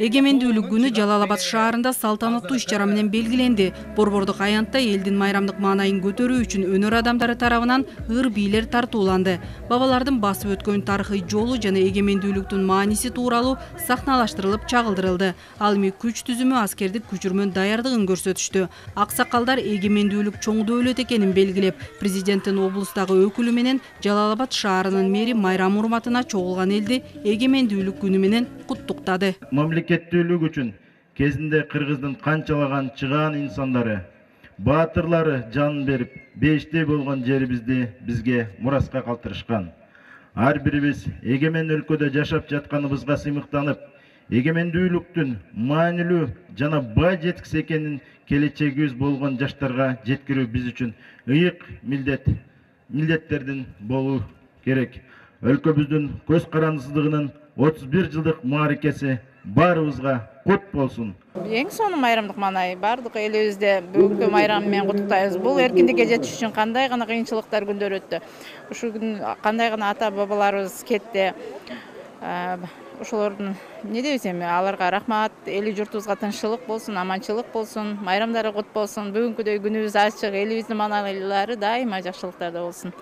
Эгемендүүлүк күнү Жалал Абад шаарында салтанаттуу иш-чара менен белгиленди. Борбордук аянтта элдин майрамдык маанайын көтөрүү үчүн өнөр адамдары тарабынан ыр бийлер тартууланды. Бабалардын басып өткөн тарыхый жолу жана эгемендүүлүктүн мааниси тууралуу сахналаштырылып чагылдырылды. Ал эми күч түзүмү аскердик күчүрмөн даярдыгын көрсөтүштү. Аксакалдар эгемендүүлүк чоң дөөлөт экенин белгилеп, президенттин облустагы өкүлү менен Жалал Абад шаарынын мэри майрам урматына чогулган элди эгемендүүлүк күнү менен куттуктады. Мамлекеттүүлүк үчүн кезинде Кыргыздын канчалаган чыгаан инсандары, баатырлары жан берип, бейиштей болгон жерибизди бизге мураска калтырышкан. Ар бирибиз эгемен өлкөдө жашап жатканыбызга сыймыктанып, эгемендүүлүктүн маанилүү жана бай жеткис экенин келечегибиз болгон жаштарга жеткирүү биз үчүн ыйык милдеттердин болуу керек. Өлкөбүздүн көз карандысыздыгынын 31 жылдык мааракеси баарыбызга кут болсун. Эң сонун майрамдык маанай бардык элибизде бүгүнкү майрам менен куттуктайбыз. Бул эркиндикке жетиш үчүн кандай гана кыйынчылыктар күндөр өттү. Ушул күн кандай гана ата бабаларыбыз кетти. Ошолордун не дейбиз эми, аларга рахмат, эли журтубузга тынччылык болсун, аманчылык болсун, майрамдары кут болсун. Бүгүнкүдөй күнүбүз ачык, элибиздин маанайлары дайыма жакшылыктарда болсун.